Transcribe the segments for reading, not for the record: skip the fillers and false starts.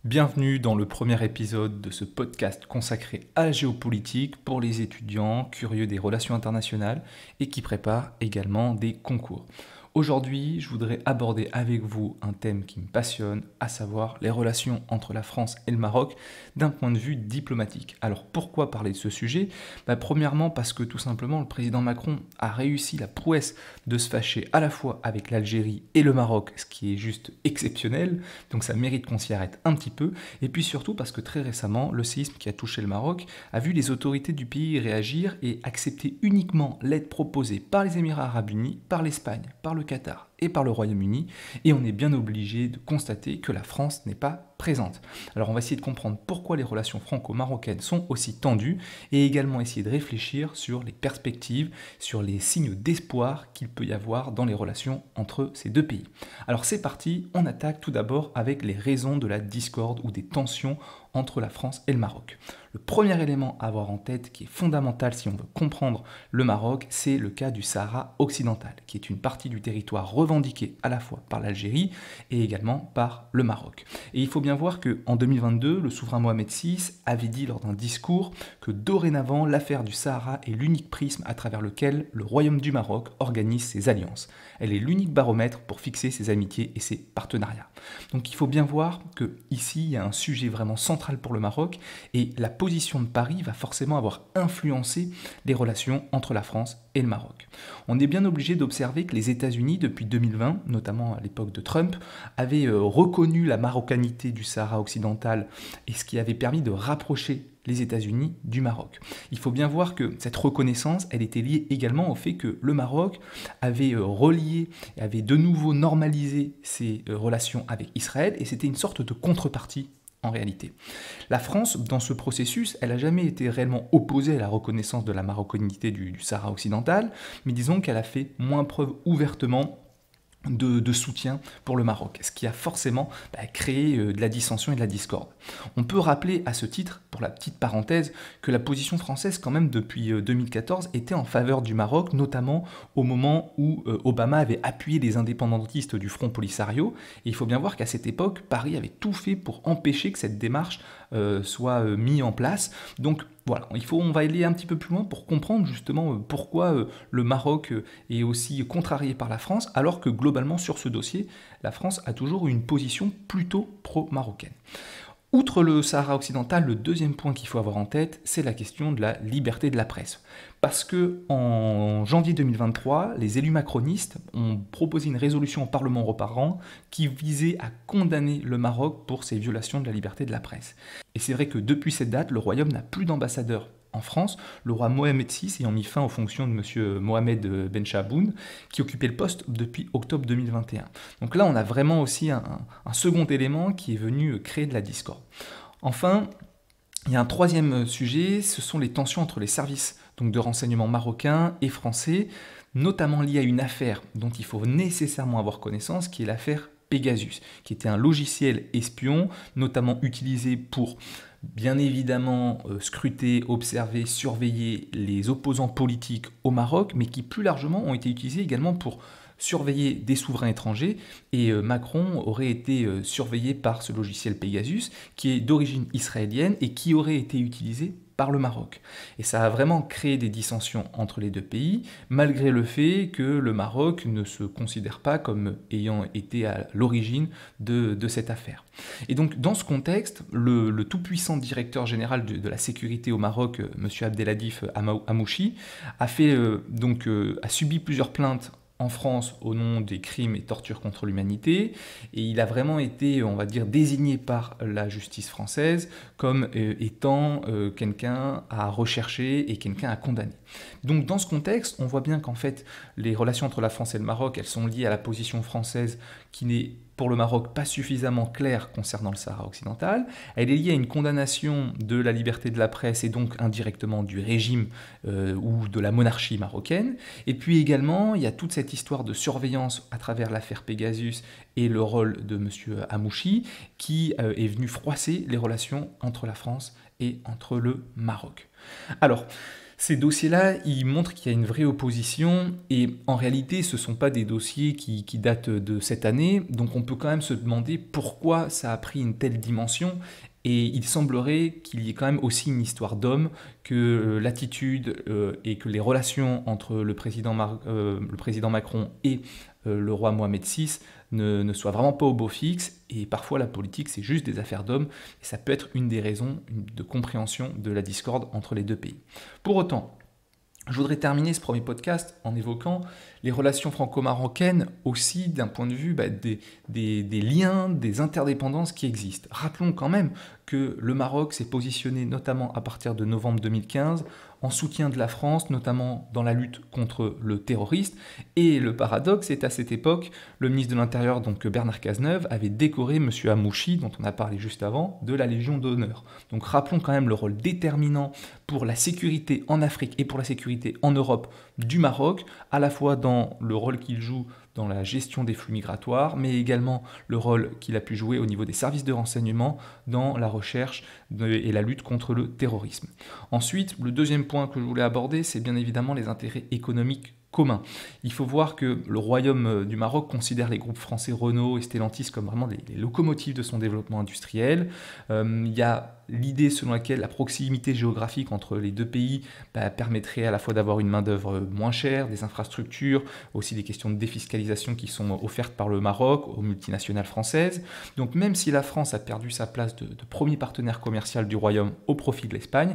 Bienvenue dans le premier épisode de ce podcast consacré à la géopolitique pour les étudiants curieux des relations internationales et qui préparent également des concours. Aujourd'hui, je voudrais aborder avec vous un thème qui me passionne, à savoir les relations entre la France et le Maroc d'un point de vue diplomatique. Alors pourquoi parler de ce sujet? Premièrement parce que tout simplement le président Macron a réussi la prouesse de se fâcher à la fois avec l'Algérie et le Maroc, ce qui est juste exceptionnel, donc ça mérite qu'on s'y arrête un petit peu, et puis surtout parce que très récemment, le séisme qui a touché le Maroc a vu les autorités du pays réagir et accepter uniquement l'aide proposée par les Émirats Arabes Unis, par l'Espagne, par le Qatar et par le Royaume-Uni, et on est bien obligé de constater que la France n'est pas présente. Alors on va essayer de comprendre pourquoi les relations franco-marocaines sont aussi tendues, et également essayer de réfléchir sur les perspectives, sur les signes d'espoir qu'il peut y avoir dans les relations entre ces deux pays. Alors c'est parti, on attaque tout d'abord avec les raisons de la discorde ou des tensions entre la France et le Maroc. Le premier élément à avoir en tête, qui est fondamental si on veut comprendre le Maroc, c'est le cas du Sahara occidental, qui est une partie du territoire revendiquée à la fois par l'Algérie et également par le Maroc. Et il faut bien voir qu'en 2022, le souverain Mohamed VI avait dit lors d'un discours que dorénavant, l'affaire du Sahara est l'unique prisme à travers lequel le Royaume du Maroc organise ses alliances. Elle est l'unique baromètre pour fixer ses amitiés et ses partenariats. Donc il faut bien voir qu'ici, il y a un sujet vraiment central pour le Maroc, et la position de Paris va forcément avoir influencé les relations entre la France et le Maroc. On est bien obligé d'observer que les États-Unis, depuis 2020, notamment à l'époque de Trump, avaient reconnu la marocanité du Sahara occidental, et ce qui avait permis de rapprocher les États-Unis du Maroc. Il faut bien voir que cette reconnaissance, elle était liée également au fait que le Maroc avait relié et avait de nouveau normalisé ses relations avec Israël, et c'était une sorte de contrepartie en réalité. La France, dans ce processus, elle n'a jamais été réellement opposée à la reconnaissance de la marocanité du Sahara occidental, mais disons qu'elle a fait moins preuve ouvertement de soutien pour le Maroc, ce qui a forcément créé de la dissension et de la discorde. On peut rappeler à ce titre, pour la petite parenthèse, que la position française quand même depuis 2014 était en faveur du Maroc, notamment au moment où Obama avait appuyé les indépendantistes du Front Polisario, et il faut bien voir qu'à cette époque, Paris avait tout fait pour empêcher que cette démarche soit mise en place. Donc voilà, on va aller un petit peu plus loin pour comprendre justement pourquoi le Maroc est aussi contrarié par la France, alors que globalement sur ce dossier, la France a toujours eu une position plutôt pro-marocaine. Outre le Sahara occidental, le deuxième point qu'il faut avoir en tête, c'est la question de la liberté de la presse. Parce que en janvier 2023, les élus macronistes ont proposé une résolution au Parlement européen qui visait à condamner le Maroc pour ses violations de la liberté de la presse. Et c'est vrai que depuis cette date, le Royaume n'a plus d'ambassadeur en France, le roi Mohamed VI ayant mis fin aux fonctions de M. Mohamed Ben Chaboun, qui occupait le poste depuis octobre 2021. Donc là, on a vraiment aussi un second élément qui est venu créer de la discorde. Enfin, il y a un troisième sujet, ce sont les tensions entre les services de renseignement marocains et français, notamment liées à une affaire dont il faut nécessairement avoir connaissance, qui est l'affaire Pegasus, qui était un logiciel espion, notamment utilisé pour bien évidemment scruter, observer, surveiller les opposants politiques au Maroc, mais qui plus largement ont été utilisés également pour surveiller des souverains étrangers, et Macron aurait été surveillé par ce logiciel Pegasus, qui est d'origine israélienne et qui aurait été utilisé par le Maroc. Et ça a vraiment créé des dissensions entre les deux pays, malgré le fait que le Maroc ne se considère pas comme ayant été à l'origine de cette affaire. Et donc dans ce contexte, le tout-puissant directeur général de la sécurité au Maroc, M. Abdellatif Hamouchi, a subi plusieurs plaintes en France au nom des crimes et tortures contre l'humanité, et il a vraiment été, on va dire, désigné par la justice française comme étant quelqu'un à rechercher et quelqu'un à condamner. Donc dans ce contexte, on voit bien qu'en fait, les relations entre la France et le Maroc, elles sont liées à la position française qui n'est pour le Maroc pas suffisamment claire concernant le Sahara occidental. Elle est liée à une condamnation de la liberté de la presse et donc indirectement du régime ou de la monarchie marocaine. Et puis également, il y a toute cette histoire de surveillance à travers l'affaire Pegasus et le rôle de M. Hamouchi qui est venu froisser les relations entre la France et entre le Maroc. Alors, Ces dossiers-là, ils montrent qu'il y a une vraie opposition et en réalité, ce ne sont pas des dossiers qui datent de cette année, donc on peut quand même se demander pourquoi ça a pris une telle dimension. Et il semblerait qu'il y ait quand même aussi une histoire d'homme, que l'attitude et que les relations entre le président Macron et le roi Mohamed VI ne soient vraiment pas au beau fixe. Et parfois la politique, c'est juste des affaires d'hommes. Et ça peut être une des raisons de compréhension de la discorde entre les deux pays. Pour autant, je voudrais terminer ce premier podcast en évoquant les relations franco-marocaines aussi d'un point de vue des liens, des interdépendances qui existent. Rappelons quand même que le Maroc s'est positionné notamment à partir de novembre 2015 en soutien de la France, notamment dans la lutte contre le terrorisme. Et le paradoxe, c'est à cette époque, le ministre de l'Intérieur, donc Bernard Cazeneuve, avait décoré M. Hamouchi, dont on a parlé juste avant, de la Légion d'honneur. Donc rappelons quand même le rôle déterminant pour la sécurité en Afrique et pour la sécurité en Europe du Maroc, à la fois dans le rôle qu'il joue dans la gestion des flux migratoires, mais également le rôle qu'il a pu jouer au niveau des services de renseignement dans la recherche et la lutte contre le terrorisme. Ensuite, le deuxième point que je voulais aborder, c'est bien évidemment les intérêts économiques commun. Il faut voir que le Royaume du Maroc considère les groupes français Renault et Stellantis comme vraiment les locomotives de son développement industriel. Il y a l'idée selon laquelle la proximité géographique entre les deux pays permettrait à la fois d'avoir une main-d'œuvre moins chère, des infrastructures, aussi des questions de défiscalisation qui sont offertes par le Maroc aux multinationales françaises. Donc même si la France a perdu sa place de premier partenaire commercial du Royaume au profit de l'Espagne,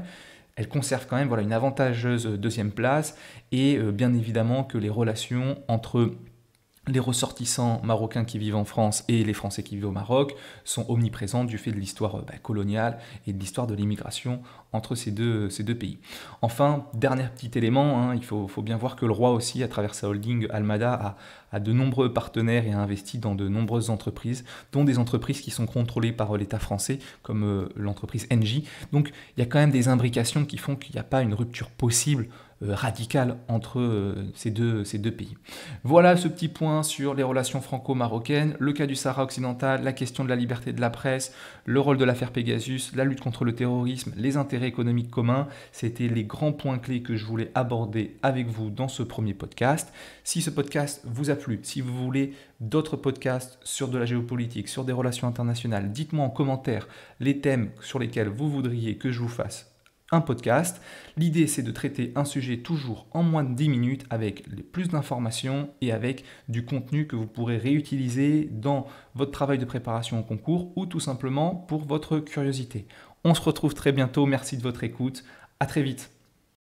elle conserve quand même une avantageuse deuxième place et bien évidemment que les relations entre les ressortissants marocains qui vivent en France et les Français qui vivent au Maroc sont omniprésentes du fait de l'histoire coloniale et de l'histoire de l'immigration entre ces deux pays. Enfin, dernier petit élément, il faut bien voir que le roi aussi, à travers sa holding Almada, a de nombreux partenaires et a investi dans de nombreuses entreprises, dont des entreprises qui sont contrôlées par l'État français, comme l'entreprise Engie. Donc il y a quand même des imbrications qui font qu'il n'y a pas une rupture possible radicale entre ces deux pays. Voilà ce petit point sur les relations franco-marocaines, le cas du Sahara occidental, la question de la liberté de la presse, le rôle de l'affaire Pegasus, la lutte contre le terrorisme, les intérêts économiques communs. C'était les grands points clés que je voulais aborder avec vous dans ce premier podcast. Si ce podcast vous a plu, si vous voulez d'autres podcasts sur de la géopolitique, sur des relations internationales, dites-moi en commentaire les thèmes sur lesquels vous voudriez que je vous fasse un podcast. L'idée, c'est de traiter un sujet toujours en moins de 10 minutes avec plus d'informations et avec du contenu que vous pourrez réutiliser dans votre travail de préparation au concours ou tout simplement pour votre curiosité. On se retrouve très bientôt. Merci de votre écoute. À très vite.